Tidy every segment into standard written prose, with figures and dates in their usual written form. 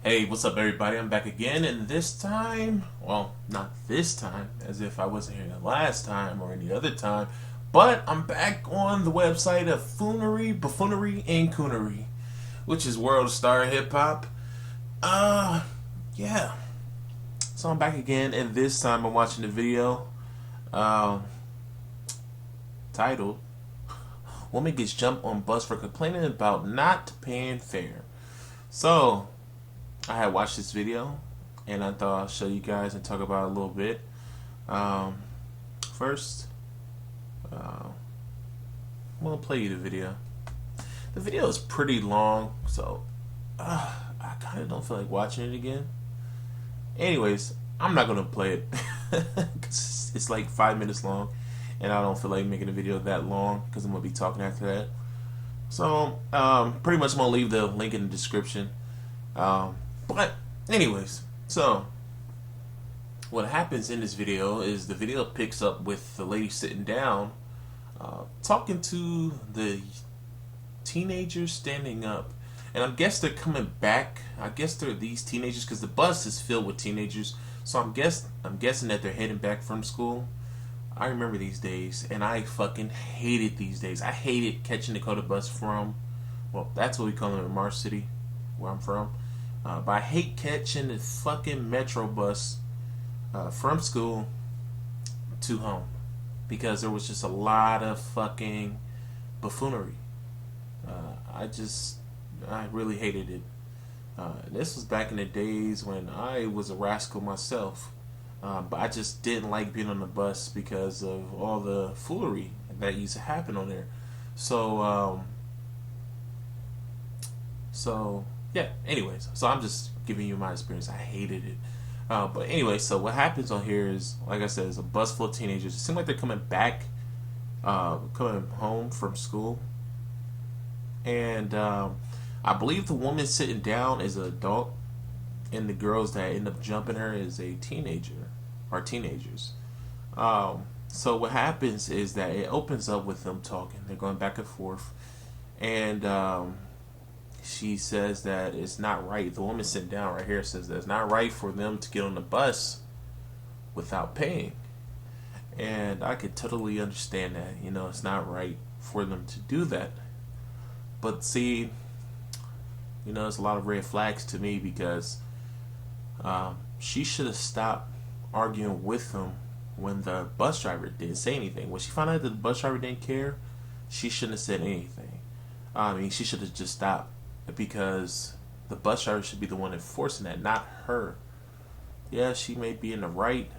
Hey, what's up, everybody? I'm back again, and this time, well, not this time, as if I wasn't here the last time or any other time, but I'm back on the website of Buffoonery, and Coonery, which is World Star Hip Hop. Uh, yeah. So I'm back again, and this time I'm watching the video, um, titled "Woman Gets Jumped on Bus for Complaining About Not Paying Fare." So I had watched this video, and I thought I'll show you guys and talk about it a little bit. Um, First, I'm gonna play you the video. The video is pretty long, so I kind of don't feel like watching it again. Anyways, I'm not gonna play it because it's like 5 minutes long, and I don't feel like making a video that long because I'm gonna be talking after that. So, pretty much I'm gonna leave the link in the description. But anyways, so what happens in this video is the video picks up with the lady sitting down, talking to the teenagers standing up, and I guess they're coming back. I guess they're these teenagers because the bus is filled with teenagers. So I'm guessing that they're heading back from school. I remember these days, and I fucking hated these days. I hated catching the Dakota bus from, well, that's what we call it in Mars City, where I'm from. But I hate catching the fucking metro bus from school to home because there was just a lot of fucking buffoonery. I really hated it. This was back in the days when I was a rascal myself. But I just didn't like being on the bus because of all the foolery that used to happen on there. So, yeah. Anyways, so I'm just giving you my experience. I hated it. But anyway, so what happens on here is, like I said, is a bus full of teenagers. It seems like they're coming back, coming home from school, and I believe the woman sitting down is an adult, and the girls that end up jumping her is a teenager or teenagers. So what happens is that it opens up with them talking. They're going back and forth, and she says that it's not right. The woman sitting down right here says that it's not right for them to get on the bus without paying. And I could totally understand that. You know, it's not right for them to do that. But see, you know, there's a lot of red flags to me because she should have stopped arguing with him when the bus driver didn't say anything. When she found out that the bus driver didn't care, she shouldn't have said anything. I mean, she should have just stopped because the bus driver should be the one enforcing that, not her. Yeah, she may be in the right.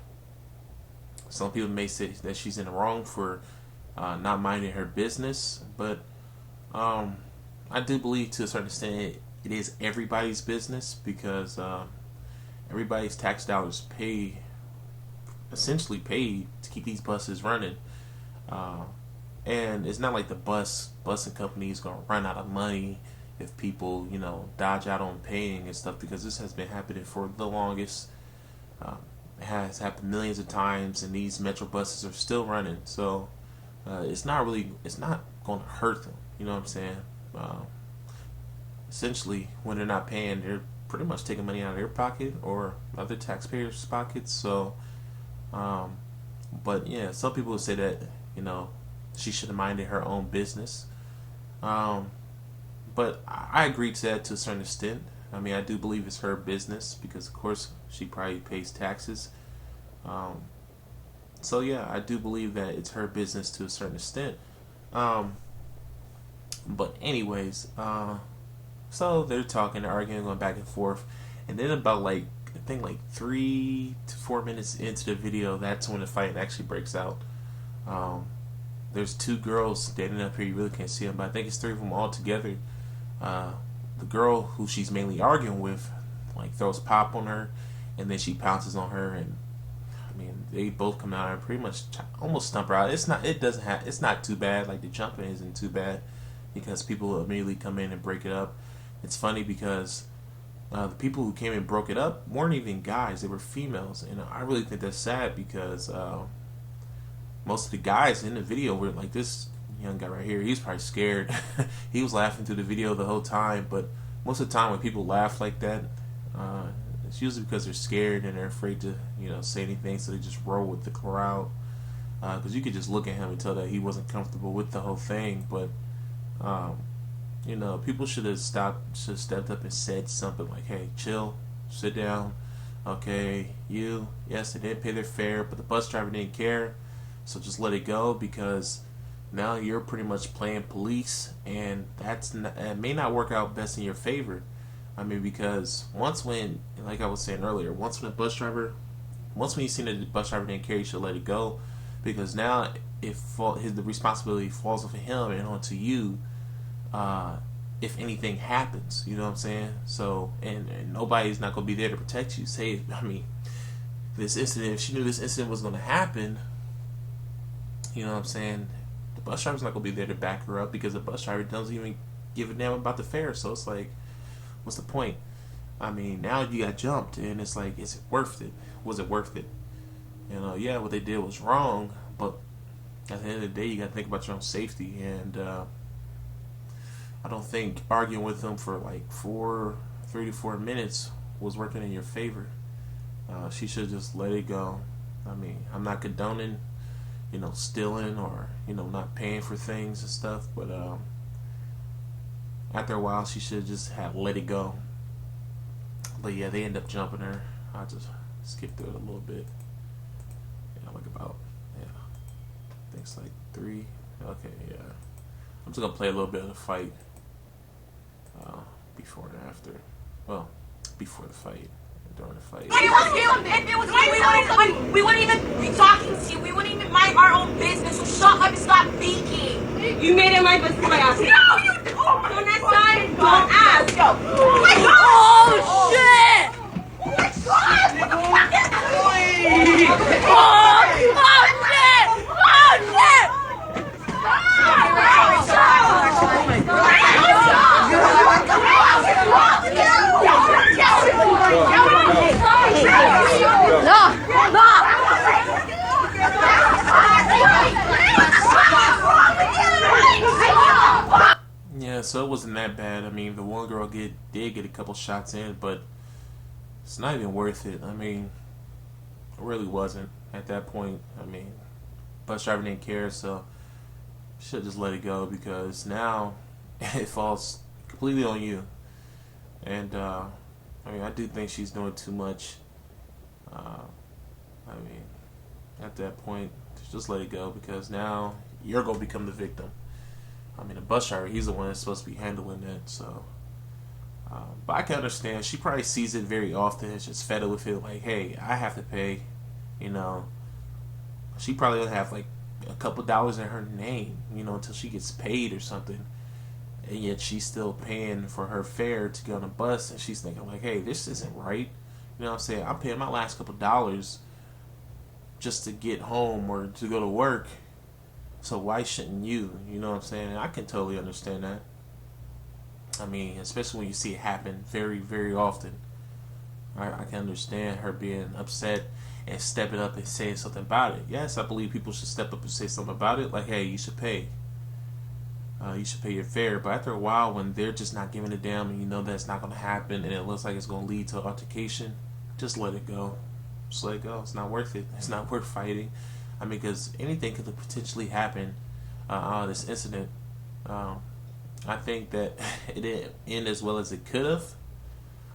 Some people may say that she's in the wrong for not minding her business, but I do believe to a certain extent it is everybody's business because everybody's tax dollars essentially paid to keep these buses running. And it's not like the busing company is going to run out of money if people, you know, dodge out on paying and stuff, because this has been happening for the longest. It has happened millions of times, and these metro buses are still running. So it's not going to hurt them. You know what I'm saying? Essentially, when they're not paying, they're pretty much taking money out of their pocket or other taxpayers' pockets. So, but yeah, some people would say that, you know, she should have minded her own business. But I agree to that to a certain extent. I mean, I do believe it's her business because, of course, she probably pays taxes. So yeah, I do believe that it's her business to a certain extent. But anyways, so they're talking, they're arguing, going back and forth, and then about like I think like 3 to 4 minutes into the video, that's when the fight actually breaks out. There's two girls standing up here. You really can't see them, but I think it's three of them all together. The girl who she's mainly arguing with, like, throws pop on her, and then she pounces on her, and I mean, they both come out and pretty much almost stump her out. It's not too bad. Like, the jumping isn't too bad because people immediately come in and break it up. It's funny because the people who came and broke it up weren't even guys; they were females, and I really think that's sad because most of the guys in the video were like this young guy right here. He's probably scared. He was laughing through the video the whole time, but most of the time when people laugh like that, It's usually because they're scared and they're afraid to, say anything, so they just roll with the crowd. Because you could just look at him and tell that he wasn't comfortable with the whole thing. But um, people should have stepped up and said something like, "Hey, chill, sit down. Okay, yes, they didn't pay their fare, but the bus driver didn't care, so just let it go because now you're pretty much playing police, and it may not work out best in your favor. I mean, because like I was saying earlier, once when you see that the bus driver didn't care, you should let it go, because now the responsibility falls off of him and onto you. If anything happens, you know what I'm saying? So, and nobody's not going to be there to protect you. This incident, if she knew this incident was going to happen, you know what I'm saying? The bus driver's not going to be there to back her up because the bus driver doesn't even give a damn about the fare. So it's like, what's the point? I mean, now you got jumped, and it's like, is it worth it? Was it worth it? Yeah, what they did was wrong, but at the end of the day, you got to think about your own safety, and I don't think arguing with them for like 3 to 4 minutes was working in your favor. She should just let it go. I mean, I'm not condoning, stealing or, not paying for things and stuff, but after a while, she should just have let it go. But yeah, they end up jumping her. I just skipped through it a little bit. I think it's like 3. Okay, yeah. I'm just gonna play a little bit of the fight. Before and after. Well, before the fight, during the fight. We wouldn't even be talking to you. We wouldn't even mind our own business. So shut up and stop thinking. You made it my business by asking. No, you don't. Don't ask. Don't ask. Oh my God. Oh shit. Oh my God. What the fuck is that? Oh shit. Oh shit. Yeah, so it wasn't that bad. I mean, the one girl did get a couple shots in, but it's not even worth it. I mean, it really wasn't at that point. I mean, bus driver didn't care, so should just let it go, because now it falls completely on you. And I do think she's doing too much. At that point, just let it go, because now you're gonna become the victim. I mean, the bus driver, he's the one that's supposed to be handling it. So, but I can understand. She probably sees it very often. It's just fed up with it. Like, hey, I have to pay. She probably will have like a couple dollars in her name, until she gets paid or something. And yet she's still paying for her fare to get on the bus, and she's thinking like, hey, this isn't right. You know what I'm saying? I'm paying my last couple dollars just to get home or to go to work. So why shouldn't you? You know what I'm saying? I can totally understand that. I mean, especially when you see it happen very, very often. I can understand her being upset and stepping up and saying something about it. Yes, I believe people should step up and say something about it. Like, hey, you should pay. You should pay your fare. But after a while, when they're just not giving a damn, and you know that's not going to happen, and it looks like it's going to lead to an altercation, just let it go. Just let it go. It's not worth it. It's not worth fighting. I mean, because anything could have potentially happened out of this incident. I think that it didn't end as well as it could have,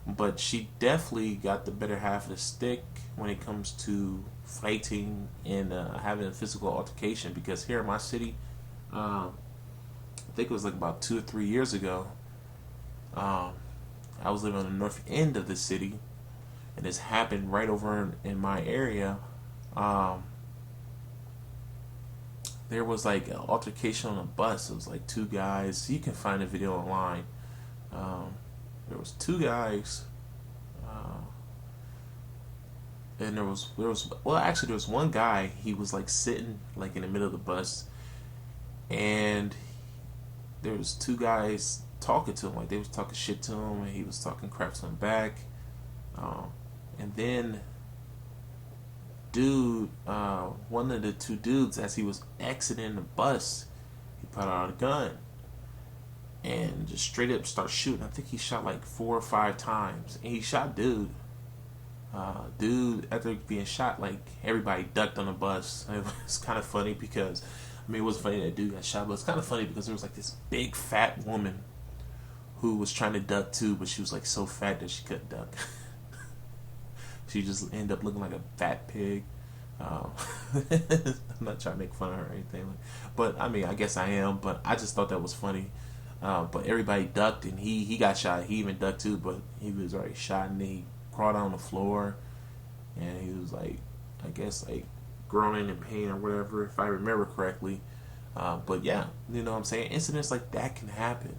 but she definitely got the better half of the stick when it comes to fighting and having a physical altercation. Because here in my city, I think it was like about 2 or 3 years ago, I was living on the north end of the city, and this happened right over in my area. There was like an altercation on a bus. It was like 2 guys. You can find a video online. There was 2 guys, and there was one guy. He was like sitting like in the middle of the bus, and there was 2 guys talking to him. Like, they was talking shit to him, and he was talking crap to him back. And then one of the 2 dudes, as he was exiting the bus, he put out a gun. and just straight up start shooting. I think he shot like 4 or 5 times, and he shot dude. Dude, after being shot, like everybody ducked on the bus. It was kind of funny because, I mean, it was funny that dude got shot, but it's kind of funny because there was like this big fat woman who was trying to duck too, but she was like so fat that she couldn't duck. She just ended up looking like a fat pig. I'm not trying to make fun of her or anything, but I mean, I guess I am. But I just thought that was funny. But everybody ducked, and he got shot. He even ducked too, but he was already shot, and he crawled on the floor, and he was like, I guess like groaning in pain or whatever, if I remember correctly. But yeah, you know what I'm saying? Incidents like that can happen.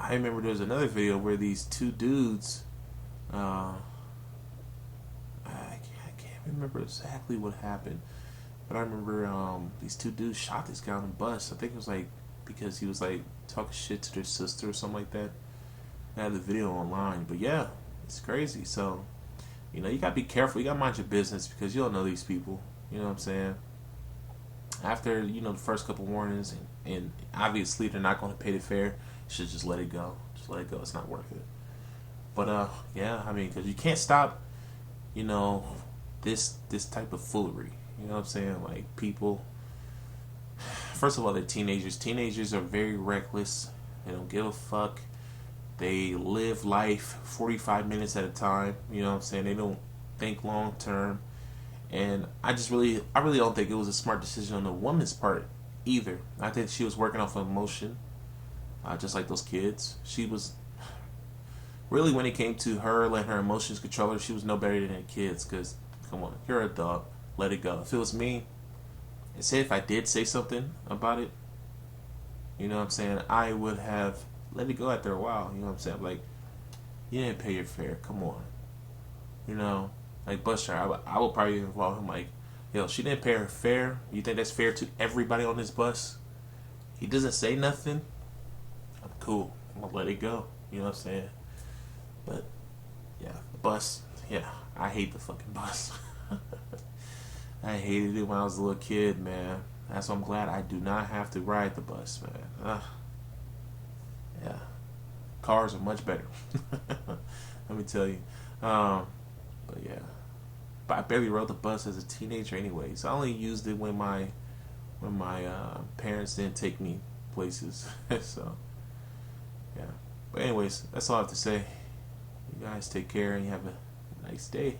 I remember there was another video where these two dudes, I can't remember exactly what happened, but I remember these two dudes shot this guy on the bus. I think it was like because he was like talking shit to their sister or something like that. I had the video online, but yeah, it's crazy. So, you know, you gotta be careful. You gotta mind your business because you don't know these people. You know what I'm saying? After, you know, the first couple warnings, and obviously they're not going to pay the fare, you should just let it go. Just let it go. It's not worth it. But yeah, I mean, because you can't stop, you know, this type of foolery. You know what I'm saying? Like people. First of all, they're teenagers. Teenagers are very reckless. They don't give a fuck. They live life 45 minutes at a time. You know what I'm saying? They don't think long term. And I really don't think it was a smart decision on the woman's part either. I think she was working off of emotion, just like those kids. She was really, when it came to her letting her emotions control her, she was no better than the kids. Cause come on, you're an adult, let it go. If it was me, and say if I did say something about it, you know what I'm saying, I would have let it go after a while. You know what I'm saying? Like, you didn't pay your fare. Come on, you know. Like bus driver, I would probably involve him. Like, yo, she didn't pay her fare. You think that's fair to everybody on this bus? He doesn't say nothing. I'm cool. I'm gonna let it go. You know what I'm saying? But yeah, the bus. Yeah, I hate the fucking bus. I hated it when I was a little kid, man. That's why I'm glad I do not have to ride the bus, man. Yeah, cars are much better. Let me tell you. But yeah, but I barely rode the bus as a teenager anyway. So I only used it when my parents didn't take me places. So yeah. But anyways, that's all I have to say. You guys take care and you have a nice day.